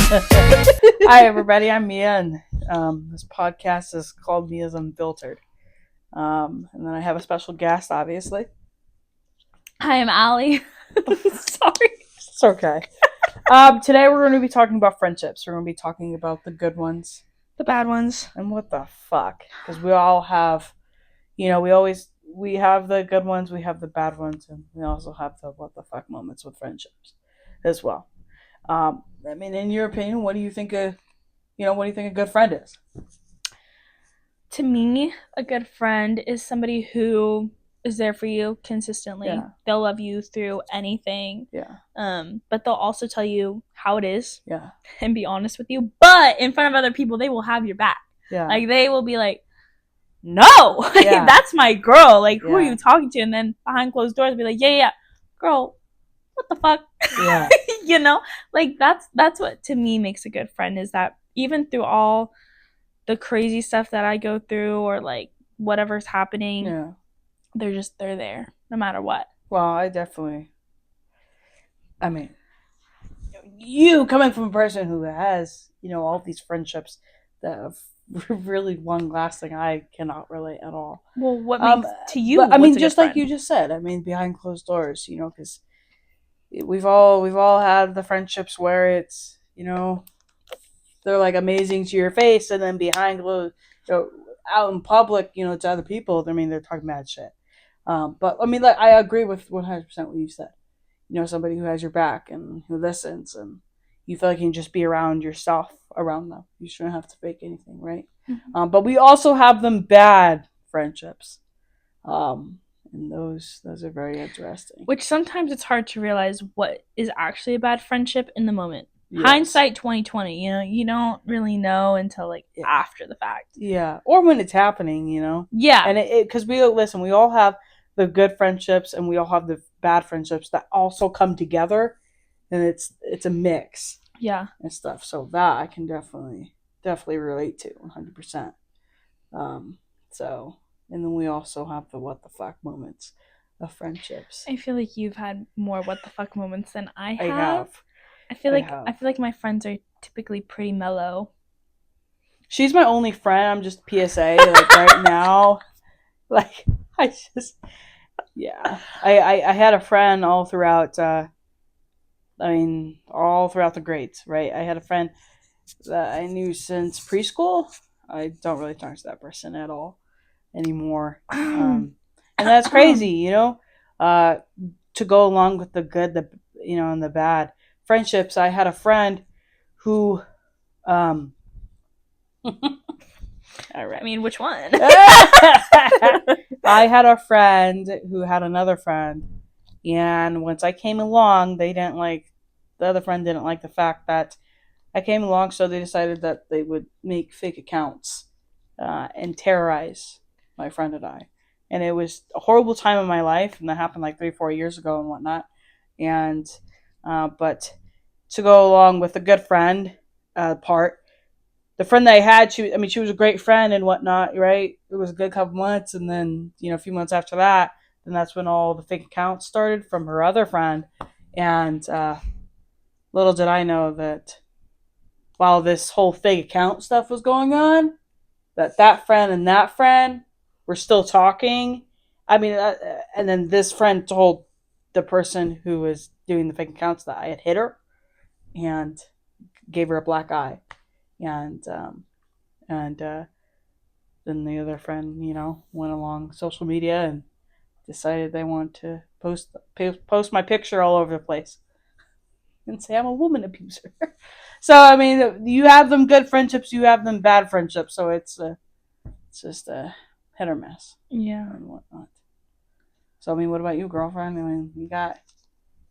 Hi, everybody. I'm Mia, and this podcast is called Mia's Unfiltered. And then I have a special guest, obviously. Hi, I'm Allie. Sorry. It's okay. Today we're going to be talking about friendships. We're going to be talking about the good ones, The bad ones. and what the fuck. Because we all have, we have the good ones, we have the bad ones, and we also have the what the fuck moments with friendships as well. In your opinion, what do you think what do you think a good friend is? To me, a good friend is somebody who is there for you consistently. Yeah. They'll love you through anything. Yeah. But they'll also tell you how it is. Yeah. And be honest with you. But in front of other people, they will have your back. Yeah. Like, they will be like, no, Yeah. that's my girl. Like, who are Yeah. you talking to? And then behind closed doors, be like, yeah, girl, what the fuck? Yeah. Like, that's what to me makes a good friend, is that even through all the crazy stuff that I go through, or like whatever's happening, Yeah. they're there no matter what. Well, you coming from a person who has, all these friendships that have really long lasting, I cannot relate at all. Well, what makes to you? But, what's a just good like friend? you just said, behind closed doors, because we've all had the friendships where it's, they're like amazing to your face, and then behind closed, out in public, to other people, they're talking mad shit. But like, I agree with 100% what you said. Somebody who has your back and who listens, and you feel like you can just be around yourself around them. You shouldn't have to fake anything, right? Mm-hmm. But we also have them bad friendships, and those are very interesting. Which sometimes it's hard to realize what is actually a bad friendship in the moment. Yes. Hindsight 2020. You don't really know until like after the fact. Yeah, or when it's happening. Yeah, and because we all have the good friendships, and we all have the bad friendships that also come together, and it's a mix. Yeah, and stuff. So that I can definitely relate to 100%. So, and then we also have the what the fuck moments of friendships. I feel like you've had more what the fuck moments than I have. I have. I feel like my friends are typically pretty mellow. She's my only friend. I'm just PSA like right now. Like, I had a friend all throughout. All throughout the grades, right? I had a friend that I knew since preschool. I don't really talk to that person at all anymore. And that's crazy, to go along with the good, and the bad friendships. I had a friend who, all right. I mean, which one? I had a friend who had another friend, and once I came along, the other friend didn't like the fact that I came along, so they decided that they would make fake accounts and terrorize my friend and I. And it was a horrible time in my life, and that happened like 3-4 years ago and whatnot. And but to go along with the good friend part, the friend that I had, she was a great friend and whatnot, right? It was a good couple months, and then a few months after that, then that's when all the fake accounts started from her other friend. And little did I know that while this whole fake account stuff was going on, that friend and that friend were still talking. And then this friend told the person who was doing the fake accounts that I had hit her and gave her a black eye. And then the other friend, went along social media and decided they wanted to post my picture all over the place and say I'm a woman abuser. So you have them good friendships, you have them bad friendships. So it's just a hit or miss. Yeah. And whatnot. So what about you, girlfriend? You had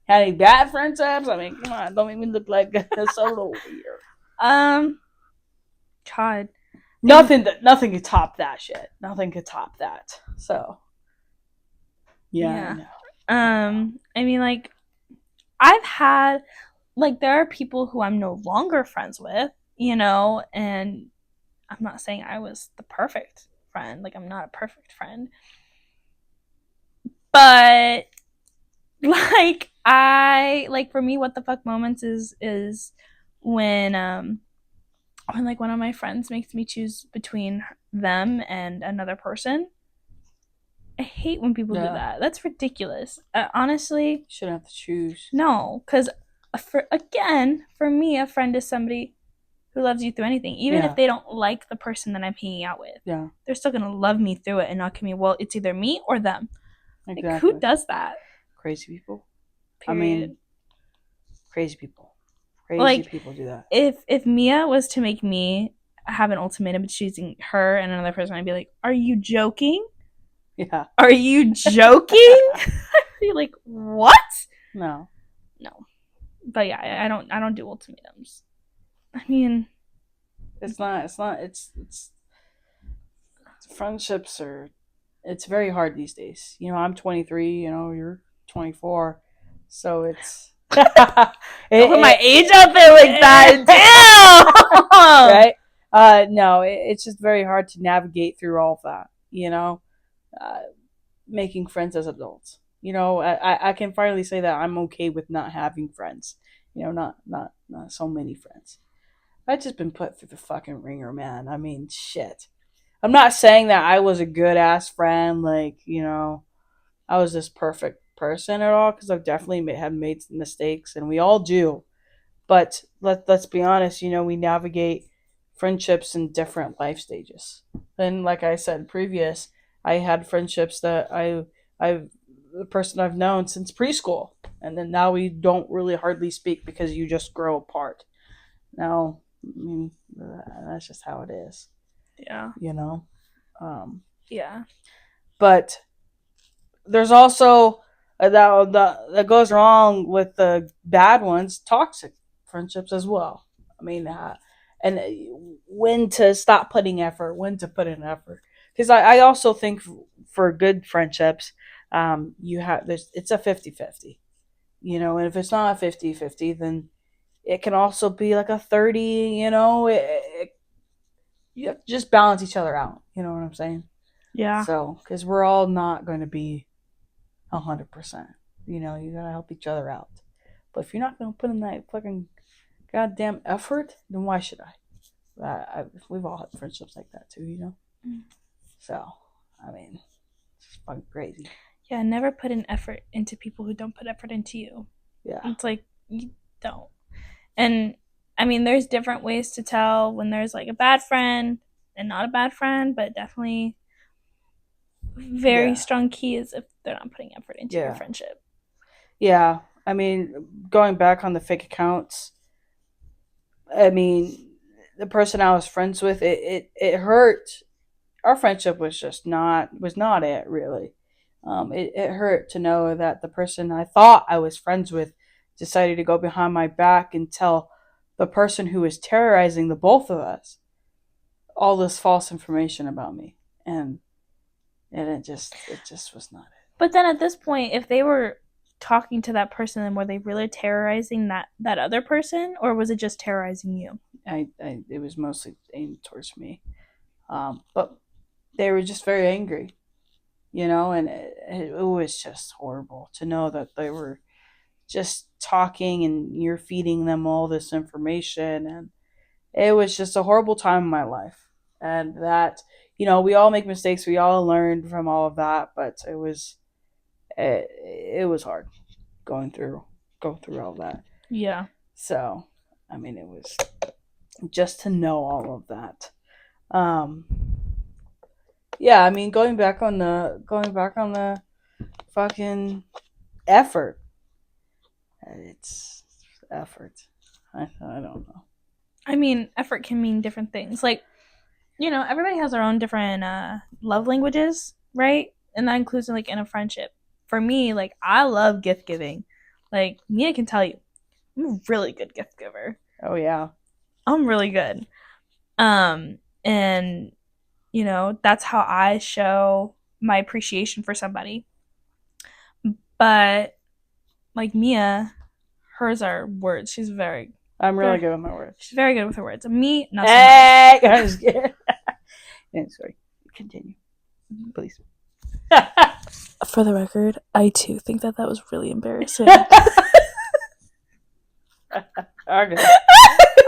any bad friendships? Come on, don't make me look like a solo over here. God. Nothing could top that shit. Nothing could top that. So yeah. Like, I've had, like, there are people who I'm no longer friends with, and I'm not saying I was the perfect friend. Like, I'm not a perfect friend. But, like, for me, what the fuck moments is when like one of my friends makes me choose between them and another person. I hate when people do that. That's ridiculous. Honestly, shouldn't have to choose. No, because for me, a friend is somebody who loves you through anything, even if they don't like the person that I'm hanging out with. Yeah, they're still gonna love me through it and not give me. Well, it's either me or them. exactly. Like, who does that? Crazy people. Period. I mean, crazy people. Crazy people do that. If Mia was to make me have an ultimatum of choosing her and another person, I'd be like, "Are you joking? Yeah. Are you joking?" I'd be like, "What?" No. But yeah, I don't do ultimatums. I mean, it's friendships are, it's very hard these days. You know, I'm 23, you know, you're 24. So it's don't put my age out there like that. Damn. Right? No, it's just very hard to navigate through all of that, you know, making friends as adults. You know, I can finally say that I'm okay with not having friends. You know, not so many friends. I've just been put through the fucking ringer, man. I mean, shit. I'm not saying that I was a good ass friend, like, you know, I was this perfect person at all, because I've definitely have made mistakes, and we all do. But let's be honest, you know, we navigate friendships in different life stages. And like I said previous, I had friendships that I've the person I've known since preschool, and then now we don't really hardly speak because you just grow apart. Now, I mean, that's just how it is. Yeah. You know? Yeah. But there's also that goes wrong with the bad ones, toxic friendships as well. I mean, and when to stop putting effort, when to put in effort. Because I also think for good friendships, you have it's a 50-50. You know, and if it's not a 50-50, then it can also be like a 30, you know, you have to just balance each other out. You know what I'm saying? Yeah. So, because we're all not going to be 100%. You know, you gotta help each other out. But if you're not gonna put in that fucking goddamn effort, then why should I? We've all had friendships like that too, you know. So, I mean, it's fucking crazy. Yeah, never put an effort into people who don't put effort into you. Yeah, it's like you don't. And I mean, there's different ways to tell when there's like a bad friend and not a bad friend, but definitely very strong key is if they're not putting effort into your friendship. Yeah, I mean, going back on the fake accounts, I mean, the person I was friends with, it hurt. Our friendship was just not it really. It hurt to know that the person I thought I was friends with decided to go behind my back and tell the person who was terrorizing the both of us all this false information about me, and it just was not it. But then at this point, if they were talking to that person, then were they really terrorizing that other person, or was it just terrorizing you? It was mostly aimed towards me, but they were just very angry, you know, and it was just horrible to know that they were just talking and you're feeding them all this information, and it was just a horrible time in my life. And that, you know, we all make mistakes, we all learned from all of that, but it was hard going through all that. Yeah. So, I mean, it was just to know all of that. Yeah, I mean, going back on the fucking effort. It's effort. I don't know. I mean, effort can mean different things. Like, you know, everybody has their own different love languages, right? And that includes like in a friendship. For me, like, I love gift giving. Like, Mia can tell you, I'm a really good gift giver. Oh yeah, I'm really good. And you know, that's how I show my appreciation for somebody. But like Mia, hers are words. I'm really good with my words. She's very good with her words. Me, not so much. I'm just kidding. Yeah, sorry. Continue, please. For the record, I too think that was really embarrassing. Okay.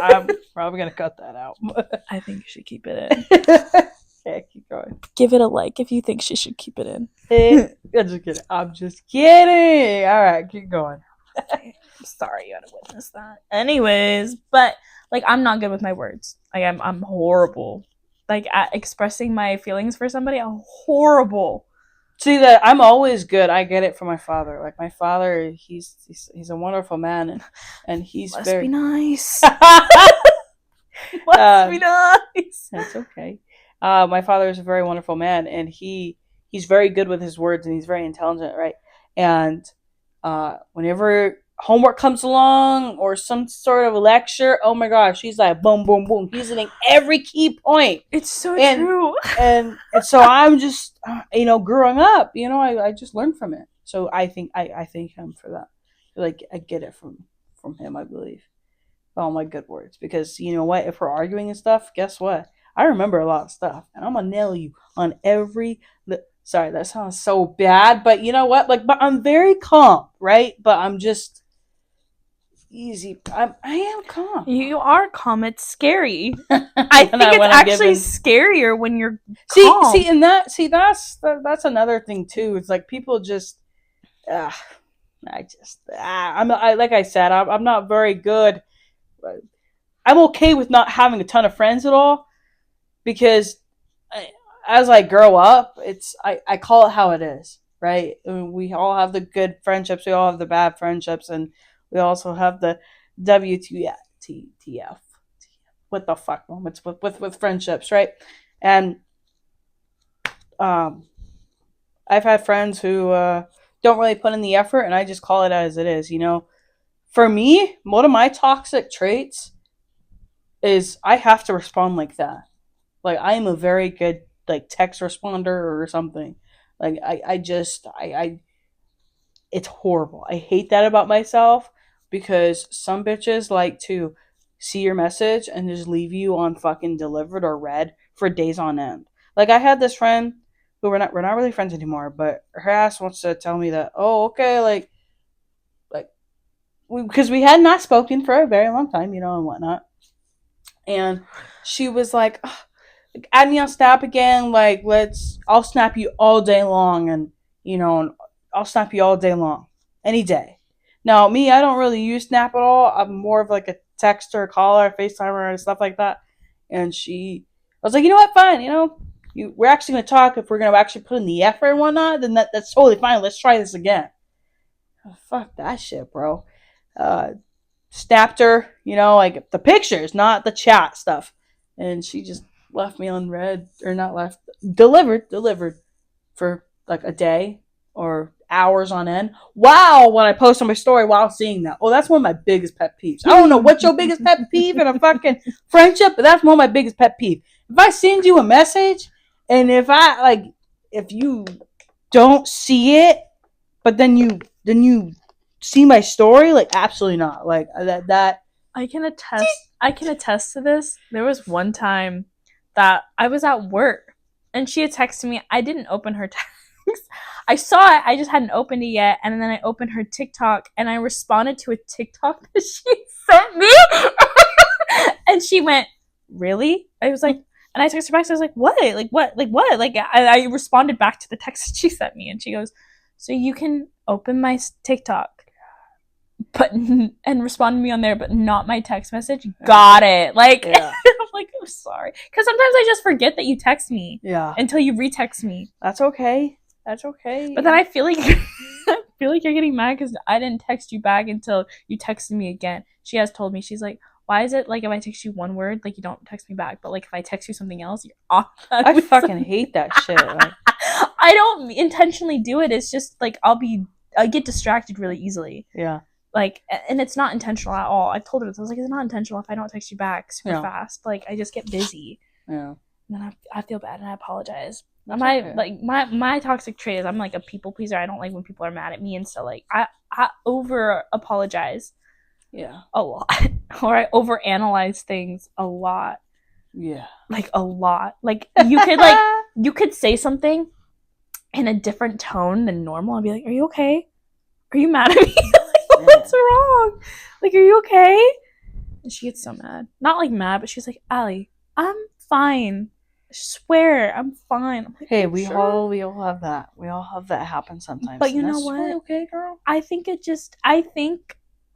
I'm probably gonna cut that out. I think you should keep it in. Okay, keep going. Give it a like if you think she should keep it in. I'm just kidding. All right, keep going. I'm sorry you had to witness that. Anyways, but like I'm not good with my words. Like I'm horrible. Like at expressing my feelings for somebody, I'm horrible. See that I'm always good. I get it from my father. Like my father, he's a wonderful man, and he's Must very be nice. Must be nice. That's okay. My father is a very wonderful man, and he's very good with his words, and he's very intelligent, right? And whenever homework comes along or some sort of lecture, oh my gosh, he's like boom, boom, boom. He's hitting every key point. It's so and, true. and so I'm just, growing up, I just learned from it. So I thank him for that. Like I get it from him, I believe. All my good words, because you know what? If we're arguing and stuff, guess what? I remember a lot of stuff, and I'm gonna nail you on every. Sorry, that sounds so bad, but you know what? Like, but I'm very calm, right? But I'm just easy. I am calm. You are calm. It's scary. I think it's actually scarier when you're calm. That's another thing too. It's like people just. I'm like I said, I'm not very good. I'm okay with not having a ton of friends at all, because as I grow up, I call it how it is, right? I mean, we all have the good friendships, we all have the bad friendships, and we also have the WTF, what the fuck moments with friendships, right? And I've had friends who don't really put in the effort, and I just call it as it is, For me, one of my toxic traits is I have to respond like that. Like I am a very good like text responder or something. Like I it's horrible. I hate that about myself, because some bitches like to see your message and just leave you on fucking delivered or read for days on end. Like I had this friend who we're not really friends anymore, but her ass wants to tell me that, oh, okay, like because we had not spoken for a very long time, and whatnot. And she was like, oh, add me on Snap again. Like, I'll snap you all day long. And, I'll snap you all day long. Any day. Now, me, I don't really use Snap at all. I'm more of like a texter, caller, FaceTimer, and stuff like that. And I was like, you know what? Fine. We're actually going to talk. If we're going to actually put in the effort and whatnot, then that's totally fine. Let's try this again. Oh, fuck that shit, bro. Snapped her, like the pictures, not the chat stuff. And she just left me unread, or not left, delivered for like a day or hours on end. Wow, when I post on my story while seeing that. Oh, that's one of my biggest pet peeves. I don't know what's your biggest pet peeve in a fucking friendship, but that's one of my biggest pet peeves. If I send you a message, and if you don't see it, but then you see my story, like absolutely not. Like that I can attest to this. There was one time that I was at work and she had texted me. I didn't open her text. I saw it, I just hadn't opened it yet, and then I opened her TikTok and I responded to a TikTok that she sent me. And she went, "Really?" I was like, and I texted her back, so I was like, "What? Like what? Like what?" Like I responded back to the text that she sent me, and she goes, "So you can open my TikTok and respond to me on there, but not my text message." Got it. Like, yeah. I'm like, I'm sorry, because sometimes I just forget that you text me. Yeah. Until you retext me. That's okay. But then I feel like you're getting mad because I didn't text you back until you texted me again. She has told me, she's like, "Why is it like if I text you one word, like you don't text me back, but like if I text you something else, you're off?" I fucking hate that shit. Like, I don't intentionally do it. It's just like I get distracted really easily. Yeah. Like, and it's not intentional at all. I told her this. I was like, it's not intentional if I don't text you back super fast. Like, I just get busy. Yeah. And then I feel bad and I apologize. Okay. My toxic trait is I'm like a people pleaser. I don't like when people are mad at me, and so like I over apologize. Yeah. A lot. Or I over analyze things a lot. Yeah. Like a lot. Like you could say something in a different tone than normal. I'll be like, "Are you okay? Are you mad at me?" What's wrong? Like, are you okay? And she gets so mad. Not like mad, but she's like, Allie, I'm fine. I swear, I'm fine. I'm like, Hey, "I'm we sure." all have that. We all have that happen sometimes. But you and know that's totally what? okay, girl. I think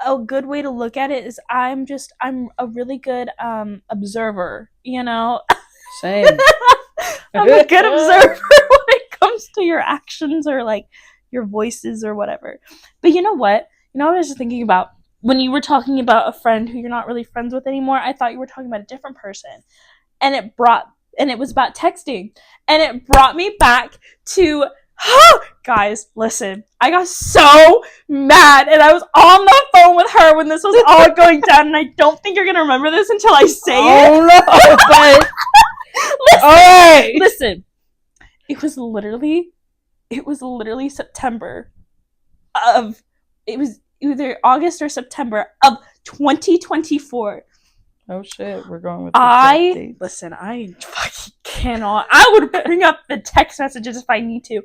a good way to look at it is I'm a really good observer, you know? Same. I'm a good observer when it comes to your actions or like your voices or whatever. But you know what? You know what I was just thinking about when you were talking about a friend who you're not really friends with anymore? I thought you were talking about a different person. And it was about texting. And it brought me back to guys, listen. I got so mad and I was on the phone with her when this was all going down, and I don't think you're gonna remember this until I say it. Oh no, but Listen, alright. listen. It was literally September of it was either August or September of 2024. Oh shit, we're going with listen, I fucking cannot. I would bring up the text messages if I need to.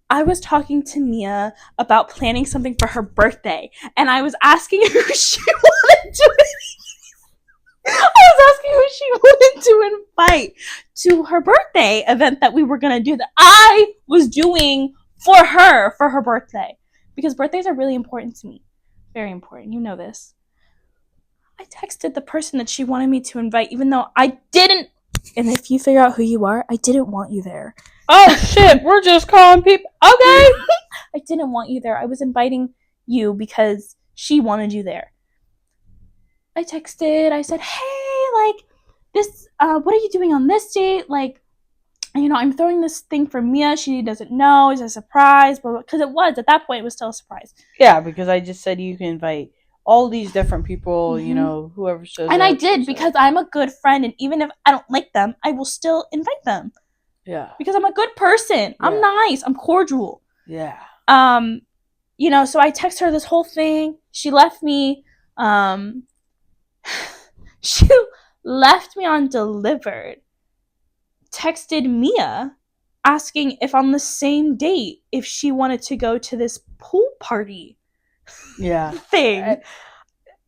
I was talking to Mia about planning something for her birthday, and I was asking who she wanted to invite to her birthday event that we were gonna do, that I was doing for her birthday, because birthdays are really important to me, very important. You know this. I texted the person that she wanted me to invite, even though I didn't. And if you figure out who you are, I didn't want you there. Oh shit, we're just calling people. Okay. I didn't want you there. I was inviting you because she wanted you there. I texted. I said, hey, like, this, what are you doing on this date? Like, you know, I'm throwing this thing for Mia. She doesn't know. It's a surprise. But because at that point, it was still a surprise. Yeah, because I just said you can invite all these different people, Mhm. you know, whoever shows up. And I did, because I'm a good friend. And even if I don't like them, I will still invite them. Yeah. Because I'm a good person. I'm Yeah. nice. I'm cordial. Yeah. You know, so I text her this whole thing. She left me, she left me undelivered. Texted Mia asking if on the same date, if she wanted to go to this pool party Yeah. thing. And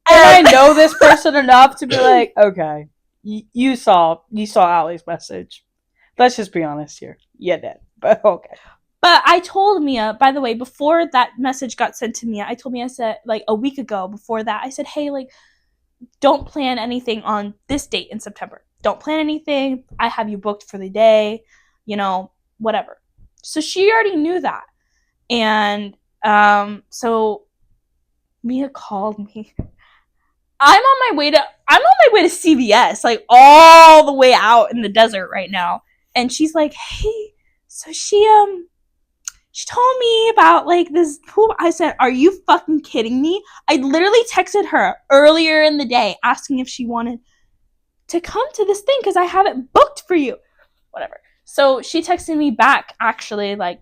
I know this person enough to be like, okay, you saw Allie's message. Let's just be honest here. You did. But okay. But I told Mia, by the way, before that message got sent to Mia, I told Mia, I said, like, a week ago before that, I said, hey, like, don't plan anything on this date in September. Don't plan anything. I have you booked for the day, you know, whatever. So she already knew that. And so Mia called me. I'm on my way to CVS, like all the way out in the desert right now. And she's like, hey, so she told me about like this pool. I said, are you fucking kidding me? I literally texted her earlier in the day asking if she wanted to come to this thing because I have it booked for you. Whatever. So she texted me back, actually, like,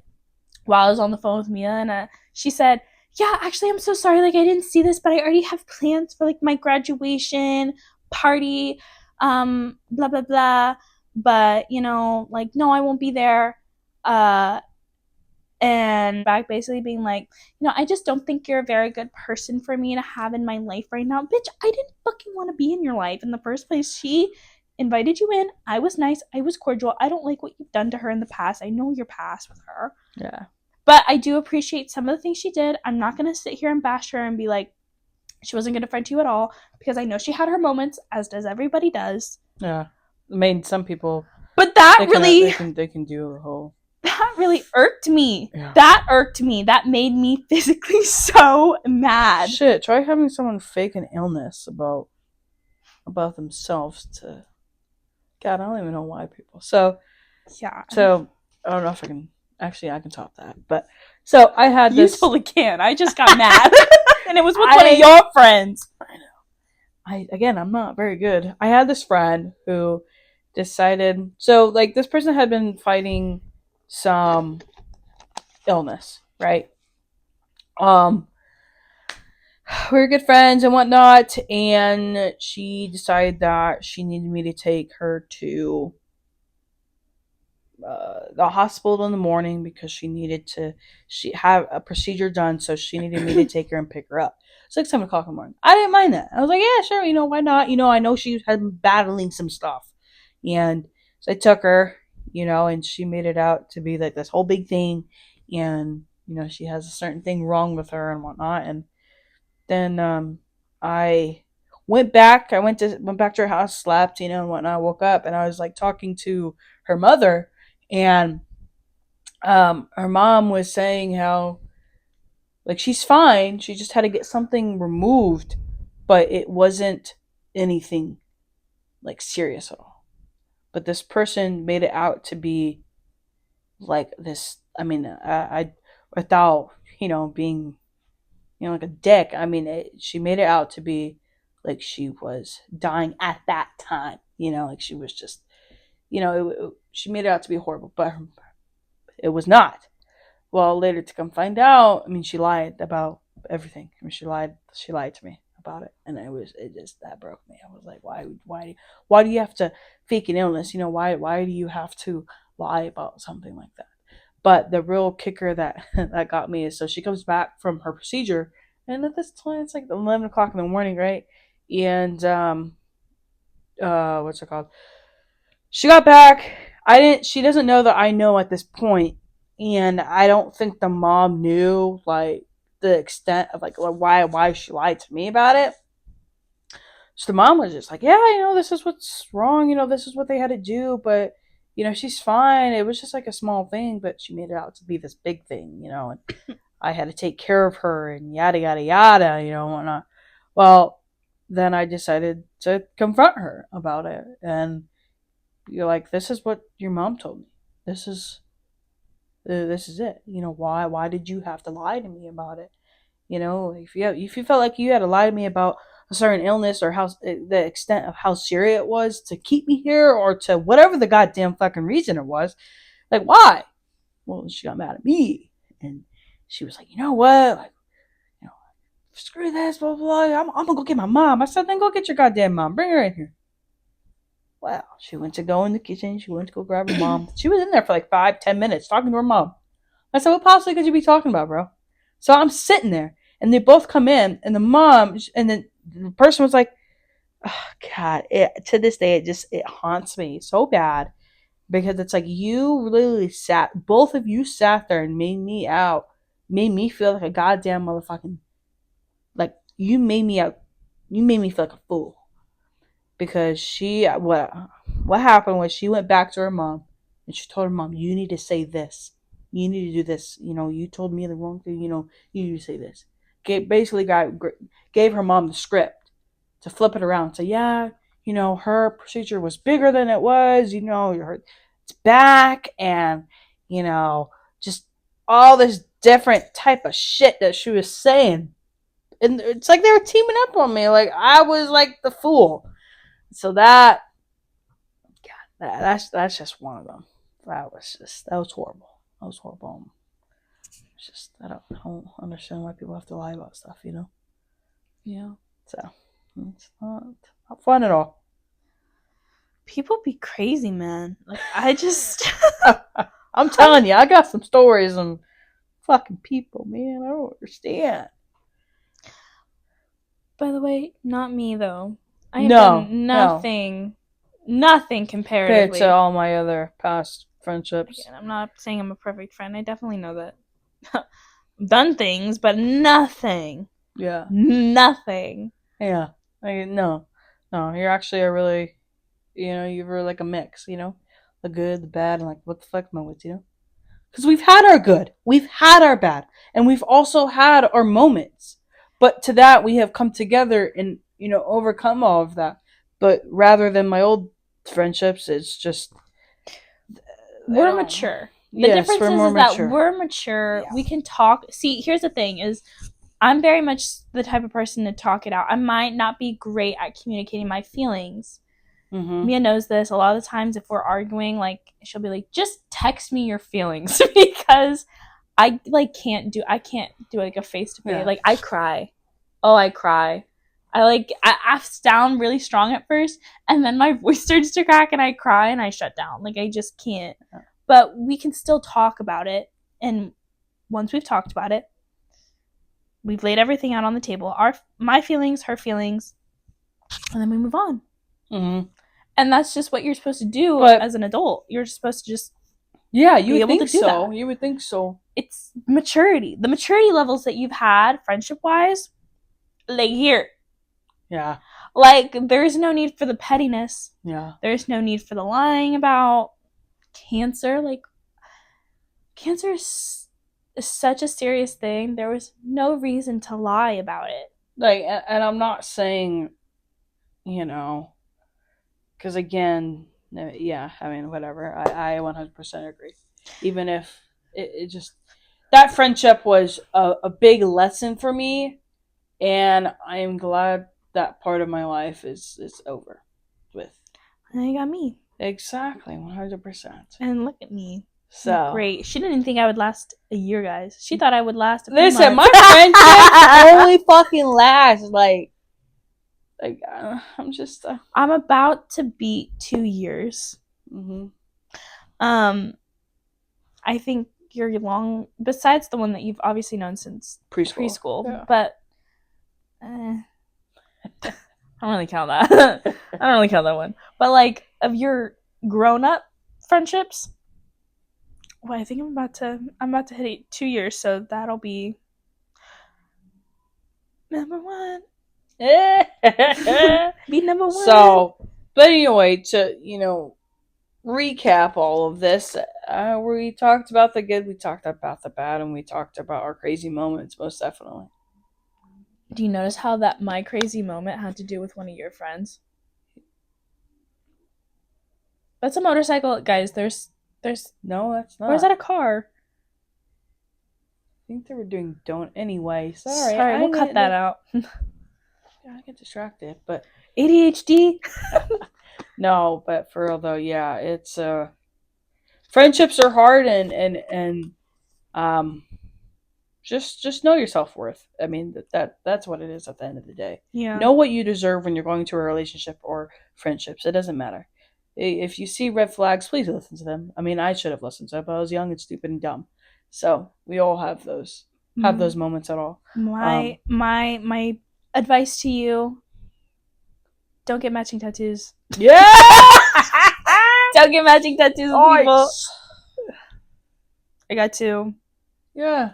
while I was on the phone with Mia, and she said, yeah, actually, I'm so sorry, like, I didn't see this, but I already have plans for, like, my graduation party, blah, blah, blah, but, you know, like, no, I won't be there, and back basically being like, you know, I just don't think you're a very good person for me to have in my life right now. Bitch, I didn't fucking want to be in your life in the first place. She invited you in. I was nice. I was cordial. I don't like what you've done to her in the past. I know your past with her. Yeah. But I do appreciate some of the things she did. I'm not going to sit here and bash her and be like, she wasn't going to friend you at all, because I know she had her moments, as does everybody does. Yeah. I mean, some people. But that they can do a whole. That really irked me. Yeah. That irked me. That made me physically so mad. Shit, try having someone fake an illness about themselves to. God, I don't even know why people. Yeah. So I don't know if I can. Actually, I can top that. But so I had this. You totally can. I just got mad, and it was with one of your friends. I know. I'm not very good. I had this friend who decided. So like this person had been fighting some illness, right? We were good friends and whatnot, and she decided that she needed me to take her to the hospital in the morning because she had a procedure done, so she needed me to take her and pick her up. It's like 7 o'clock in the morning. I didn't mind that. I was like, yeah, sure, why not? I know she had been battling some stuff. And so I took her, and she made it out to be like this whole big thing. And, she has a certain thing wrong with her and whatnot. And then I went back. Went back to her house, slept, and whatnot. I woke up and I was like talking to her mother, and her mom was saying how like she's fine. She just had to get something removed, but it wasn't anything like serious at all. But this person made it out to be like this. I mean, without being like a dick. I mean, she made it out to be like she was dying at that time. Like she was just, she made it out to be horrible, but it was not. Well, later to come find out, I mean, she lied about everything. I mean, she lied to me about it, and it just that broke me. I was like, why do you have to fake an illness? Why do you have to lie about something like that? But the real kicker that that got me is so she comes back from her procedure, and at this time it's like 11 o'clock in the morning, right? And what's it called? She got back. I didn't. She doesn't know that I know at this point, and I don't think the mom knew like the extent of like why she lied to me about it. So the mom was just like, yeah, this is what's wrong. This is what they had to do, but she's fine. It was just like a small thing, but she made it out to be this big thing, and I had to take care of her and yada yada yada, and whatnot. Well, then I decided to confront her about it, and you're like, this is what your mom told me. This is it. Why did you have to lie to me about it? If you felt like you had to lie to me about a certain illness or how the extent of how serious it was to keep me here or to whatever the goddamn fucking reason it was, like why? Well, she got mad at me and she was like, you know what? Like, screw this, blah blah blah. I'm gonna go get my mom. I said, then go get your goddamn mom. Bring her in here. Well, she went to go in the kitchen. She went to go grab her mom. She was in there for like 5-10 minutes talking to her mom. I said, what possibly could you be talking about, bro? So I'm sitting there, and they both come in, and the mom, and then the person was like, oh, God, to this day, it haunts me so bad because it's like you literally both of you sat there and made me feel like a goddamn motherfucking, like you made me feel like a fool because what happened was she went back to her mom and she told her mom, you need to say this, you need to do this, you told me the wrong thing, you need to say this. Basically gave her mom the script to flip it around, say, yeah, her procedure was bigger than it was, it's back, and just all this different type of shit that she was saying, and it's like they were teaming up on me, like I was like the fool. So that's just one of them. That was horrible. That was horrible. It's just I don't understand why people have to lie about stuff, Yeah. So it's not fun at all. People be crazy, man. Like I just I'm telling you, I got some stories on fucking people, man. I don't understand. By the way, not me though. I have done nothing comparatively compared to all my other past friendships. Again, I'm not saying I'm a perfect friend. I definitely know that. I've done things, but nothing. Yeah. Nothing. Yeah. No. You're actually a really, you're like a mix, the good, the bad, and like what the fuck am I with, Because we've had our good, we've had our bad, and we've also had our moments. But to that, we have come together and overcome all of that. But rather than my old friendships, it's just we're mature. The difference is that we're mature. Yeah. We can talk. See, here's the thing: is I'm very much the type of person to talk it out. I might not be great at communicating my feelings. Mm-hmm. Mia knows this. A lot of the times, if we're arguing, like she'll be like, "Just text me your feelings," because I can't do like a face to face. Like I cry. Oh, I cry. I sound really strong at first, and then my voice starts to crack, and I cry, and I shut down. Like I just can't. but we can still talk about it. And once we've talked about it, we've laid everything out on the table. My feelings, her feelings, and then we move on. Mm-hmm. And that's just what you're supposed to do as an adult. You're supposed to just you be would able think to do so. that. You would think so. It's maturity. The maturity levels that you've had friendship-wise, like here. Yeah. Like, there's no need for the pettiness. Yeah. There's no need for the lying about cancer. Like, cancer is such a serious thing. There was no reason to lie about it. Like, and I'm not saying, you know, because again, yeah, I mean, whatever. I 100% agree. Even if it just, that friendship was a big lesson for me, and I am glad that part of my life is over with. And then you got me. Exactly, 100%. And look at me. So great. She didn't think I would last a year, guys. She thought I would last a few listen, months. my friendship only fucking lasts like I'm just. I'm about to beat 2 years. Mm-hmm. I think you're long. Besides the one that you've obviously known since preschool, yeah. but I don't really count that. I don't really count that one. But like of your grown-up friendships, well, I think I'm about to hit 2 years, so that'll be number one. Be number one. So, but anyway, to recap all of this, we talked about the good, we talked about the bad, and we talked about our crazy moments, most definitely. Do you notice how that my crazy moment had to do with one of your friends? That's a motorcycle, guys. There's no, that's not. Or is that a car? I think they were doing don't anyway. Sorry, we'll cut that out. I get distracted, but ADHD. No, but for real though, yeah, it's friendships are hard, and just know your self-worth. I mean, that's what it is at the end of the day. Yeah. Know what you deserve when you're going to a relationship or friendships. It doesn't matter. If you see red flags, please listen to them. I mean, I should have listened to them, but I was young and stupid and dumb. So we all have those moments at all. My advice to you: don't get matching tattoos. Yeah. Don't get matching tattoos with people. I got 2. Yeah.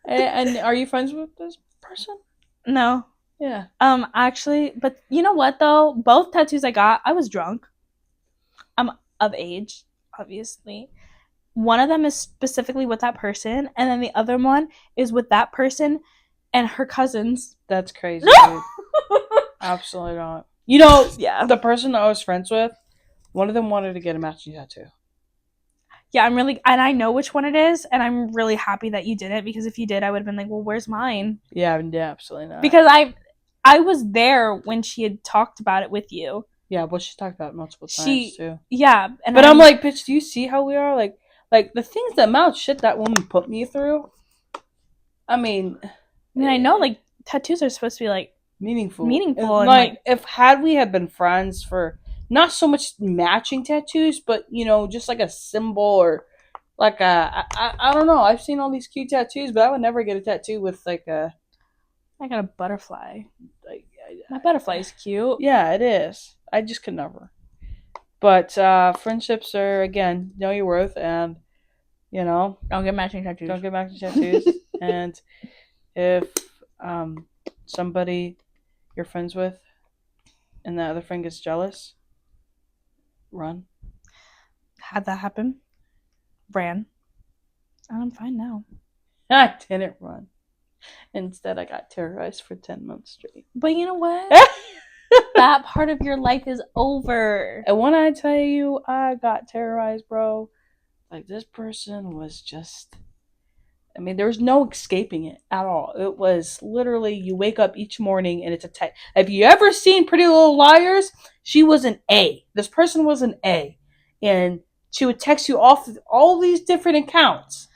And are you friends with this person? No. Yeah. Actually, but you know what though? Both tattoos I got, I was drunk. I'm of age, obviously. One of them is specifically with that person, and then the other one is with that person and her cousins. That's crazy, dude. Absolutely not. You know, yeah. The person that I was friends with, one of them wanted to get a matching tattoo. Yeah, and I know which one it is, and I'm really happy that you didn't, because if you did, I would have been like, well, where's mine? Yeah, absolutely not. Because I was there when she had talked about it with you. Yeah, well, she talked about it multiple times, too. Yeah. But I'm like, bitch, do you see how we are? Like the things, the amount of shit that woman put me through. I mean, I know, like, tattoos are supposed to be, like, meaningful. And like, if we had been friends for not so much matching tattoos, but, just like a symbol or like I don't know. I've seen all these cute tattoos, but I would never get a tattoo with like a... I got a butterfly. My butterfly is cute. Yeah, it is. I just could never. But friendships are, again, know your worth, and don't get matching tattoos. Don't get matching tattoos. And if somebody you're friends with and the other friend gets jealous, run. Had that happen. Ran. And I'm fine now. I didn't run. Instead, I got terrorized for 10 months straight. But you know what? That part of your life is over. And when I tell you I got terrorized, bro, like, this person was just... I mean, there was no escaping it at all. It was literally, you wake up each morning and it's a text. Have you ever seen Pretty Little Liars? She was an A. This person was an A. And she would text you off all these different accounts.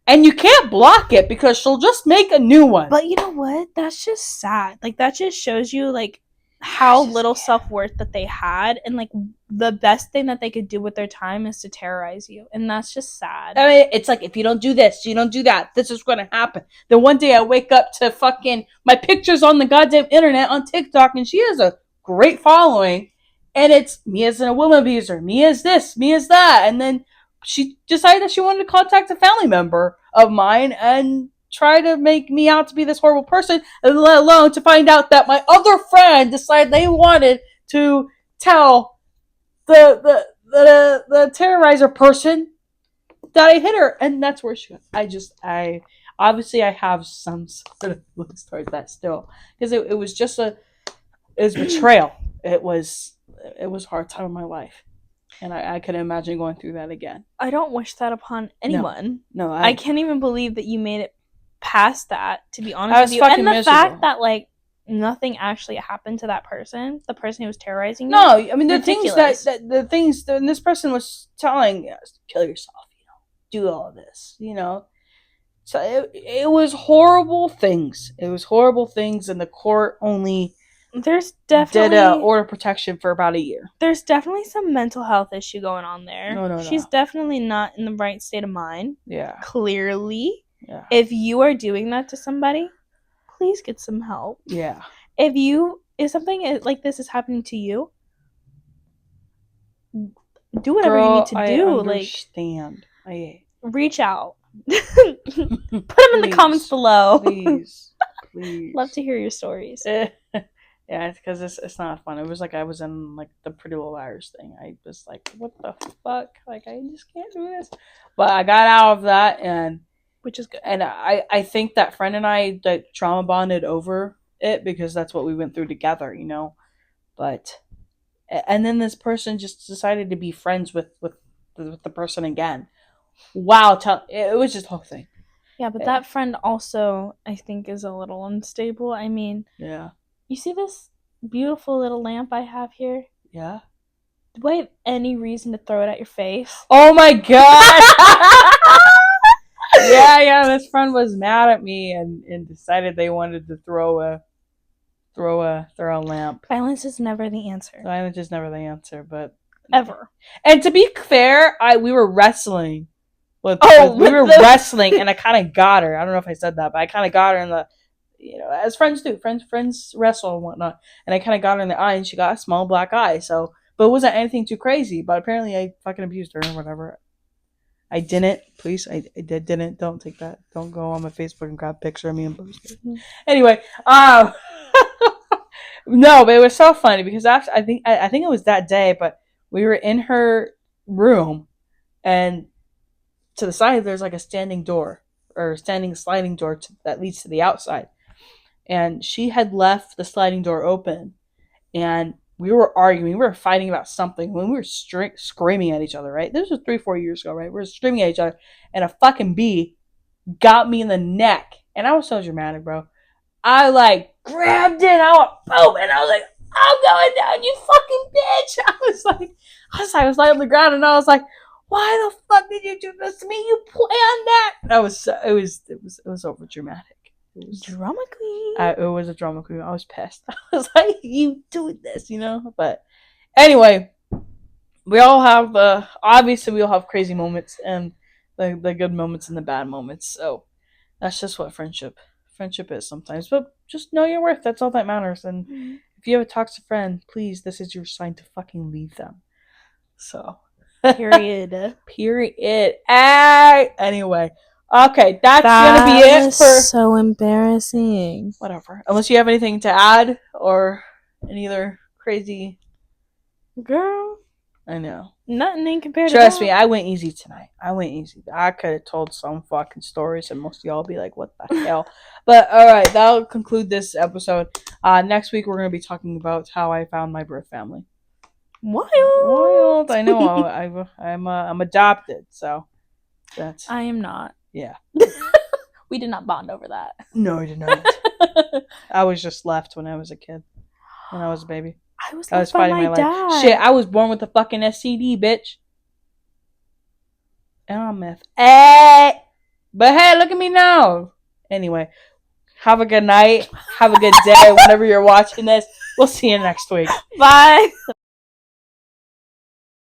And you can't block it because she'll just make a new one. But you know what? That's just sad. Like, that just shows you, like, how Just- little self-worth that they had, and like the best thing that they could do with their time is to terrorize you, and that's just sad. I mean, it's like, if you don't do this, you don't do that, this is going to happen. Then one day I wake up to fucking my pictures on the goddamn internet on TikTok, and she has a great following, and it's me as a woman abuser, me as this, me as that, and then she decided that she wanted to contact a family member of mine and try to make me out to be this horrible person, and let alone to find out that my other friend decided they wanted to tell the terrorizer person that I hit her, and that's where she. I obviously I have some sort of feelings towards that still, because it was just it was betrayal. It was a hard time in my life, and I couldn't imagine going through that again. I don't wish that upon anyone. No, I can't even believe that you made it past that, to be honest I was with you. fucking And the miserable. fact that like nothing actually happened to that person, the person who was terrorizing you. No, I mean the ridiculous. things that this person was telling us, kill yourself, do all this, So it was horrible things. It was horrible things, and the court only There's did definitely order protection for about a year. there's definitely some mental health issue going on there. No. She's definitely not in the right state of mind. Yeah. Clearly. Yeah. If you are doing that to somebody, please get some help. Yeah. If something like this is happening to you, do whatever you need to do. I understand. Reach out. Put them in the comments below. Please. Love to hear your stories. Yeah, because it's not fun. It was like I was in like the Pretty Little Liars thing. I was like, what the fuck? Like, I just can't do this. But I got out of that, and which is good. And I think that friend and I like trauma bonded over it, because that's what we went through together, But and then this person just decided to be friends with the person again. Wow, it was just a whole thing. Yeah, but that friend also, I think, is a little unstable. I mean, yeah. You see this beautiful little lamp I have here? Yeah. Do I have any reason to throw it at your face? Oh my god! yeah. This friend was mad at me and decided they wanted to throw a lamp. Violence is never the answer. Violence is never the answer, but ever. And to be fair, we were wrestling. We were wrestling, and I kind of got her. I don't know if I said that, but I kind of got her in the, as friends do. Friends wrestle and whatnot. And I kind of got her in the eye, and she got a small black eye. So, but it wasn't anything too crazy. But apparently, I fucking abused her or whatever. I didn't. Please, I didn't. Don't take that. Don't go on my Facebook and grab a picture of me and post it. Mm-hmm. Anyway, no, but it was so funny because after I think it was that day, but we were in her room, and to the side there's like a standing sliding door that leads to the outside, and she had left the sliding door open, and we were arguing, we were fighting about something when we were screaming at each other, right? This was 3-4 years ago, right? We were screaming at each other, and a fucking bee got me in the neck, and I was so dramatic, bro. I like grabbed it, I went boom, and I was like, I'm going down, you fucking bitch. I was lying on the ground, and I was like, why the fuck did you do this to me? You planned that. It was over dramatic. It was drama queen. It was a drama queen. I was pissed. I was like, you doing this, But anyway, we all have obviously we all have crazy moments and the good moments and the bad moments. So that's just what friendship is sometimes. But just know your worth. That's all that matters. And if you have a toxic friend, please, this is your sign to fucking leave them. So. Period. Anyway. Okay, that's gonna be it for. So embarrassing. Whatever. Unless you have anything to add or any other crazy. Girl. I know. Nothing in compared Trust me, I went easy tonight. I could have told some fucking stories and most of y'all be like, what the hell? But alright, that'll conclude this episode. Next week we're gonna be talking about how I found my birth family. Wild. I know. I'm adopted, so that's. I am not. Yeah. We did not bond over that. No, we did not. I was just left when I was a kid. When I was a baby. I was fighting my dad. Life. Shit, I was born with a fucking STD, bitch. And I'm meth. But hey, look at me now. Anyway, Have a good night. Have a good day whenever you're watching this. We'll see you next week. Bye.